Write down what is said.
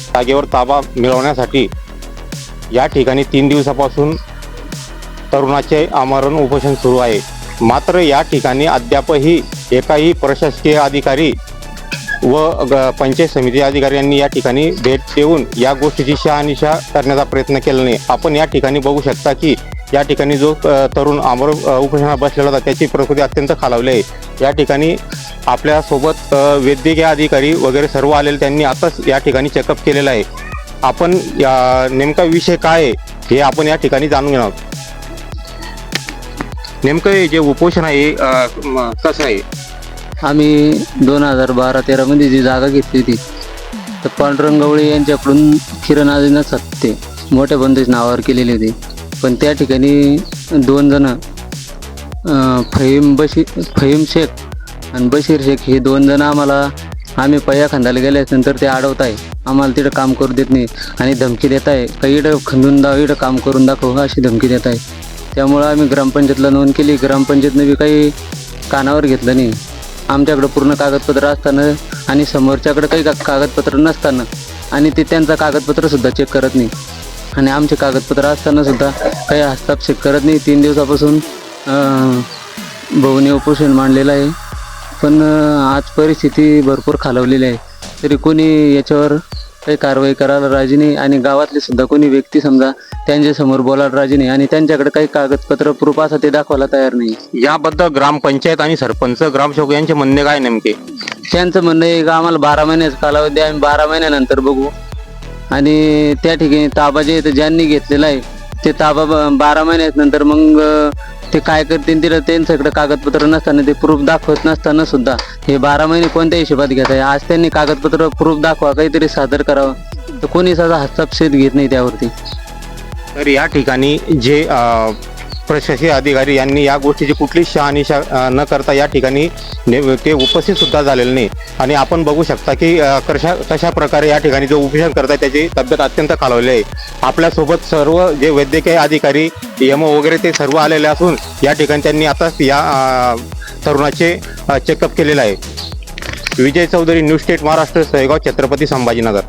जागेवर ताबा मिळवण्यासाठी या ठिकाणी 3 दिवसापासून तरुणाचे आमरण उपोषण सुरू आहे। मात्र या ठिकाणी अद्यापही एकाही प्रशासकीय अधिकारी व पंचायत समिती अधिकारी यांनी या ठिकाणी भेट देऊन या गोष्टीची शहानिशा करण्याचा प्रयत्न केला नाही। आपण या ठिकाणी बघू शकता की या ठिकाणी जो तरुण आमरण उपोषणाला बसलेला होता त्याची प्रकृती अत्यंत खालावली आहे। या ठिकाणी आपल्यासोबत वैद्यकीय अधिकारी वगैरे सर्व आलेले त्यांनी आताच या ठिकाणी चेकअप केलेलं आहे। आपण नेमका विषय काय आहे हे आपण या ठिकाणी जाणून घेणार आहोत। नेमकं हे जे उपोषण आहे कसं आहे? आम्ही 2012-13 मध्ये जी जागा घेतली होती तर पांडुरंग गवळी यांच्याकडून किरण आदिनाथ सत्ते मोठ्या बंधूच्या नावावर केलेली होती। पण त्या ठिकाणी 2 जण फहीम शेख आणि बशीर शेख हे 2 जण आम्ही पय्या खंदायला गेल्यानंतर ते अडवत आहे, आम्हाला तिथं काम करू देत नाही आणि धमकी देत आहे, काही इकडं खंदून दाव इकडं काम करून दाखव अशी धमकी देत आहे। त्यामुळं आम्ही ग्रामपंचायतला नोंद केली। ग्रामपंचायतनं बी काही कानावर घेतलं नाही। आमच्याकडं पूर्ण कागदपत्र असताना आणि समोरच्याकडे काही कागदपत्र नसताना आणि ते त्यांचं कागदपत्रसुद्धा चेक करत नाही आणि आमचे कागदपत्र असताना सुद्धा काही हस्तक्षेप करत नाही। 3 दिवसापासून भाऊने उपोषण मांडलेलं आहे, पण आज परिस्थिती भरपूर खालावलेली आहे तरी कोणी याच्यावर काही कारवाई करायला राजी नाही आणि गावातले सुद्धा कोणी व्यक्ती समजा त्यांच्यासमोर बोलायला राजी नाही आणि त्यांच्याकडे काही कागदपत्र प्रूफ असं ते दाखवायला तयार नाही। याबद्दल ग्रामपंचायत आणि सरपंच ग्रामसेवक यांचे म्हणणे काय नेमके? त्यांचं म्हणणं आहे की आम्हाला 12 महिन्याचा कालावधी आम्ही 12 महिन्यानंतर बघू आणि त्या ठिकाणी ताबा जे ज्यांनी घेतलेला आहे ते ताबा 12 महिन्यानंतर मग ते काय करतील तिला त्यांच्याकडे कागदपत्र नसताना ते प्रूफ दाखवत नसताना सुद्धा हे 12 महिने कोणत्या हिशोबात घेत आहे। आज त्यांनी कागदपत्र प्रूफ दाखवा काहीतरी सादर करावं तर कोणी त्याचा हस्तक्षेप घेत नाही त्यावरती। तर या ठिकाणी जे प्रशासकीय अधिकारी यांनी या गोष्टीची कुठलीच शहानिशा न करता या ठिकाणी ते उपस्थित सुद्धा झालेले नाही आणि आपण बघू शकता की कशा प्रकारे या ठिकाणी जो उपोषण करताय त्याची तब्येत अत्यंत खालावली आहे। आपल्यासोबत सर्व जे वैद्यकीय अधिकारी एमओ वगैरे ते सर्व आलेले असून या ठिकाणी त्यांनी आताच या तरुणाचे चेकअप केलेलं आहे। विजय चौधरी, न्यूज स्टेट महाराष्ट्र, सयगाव, छत्रपती संभाजीनगर।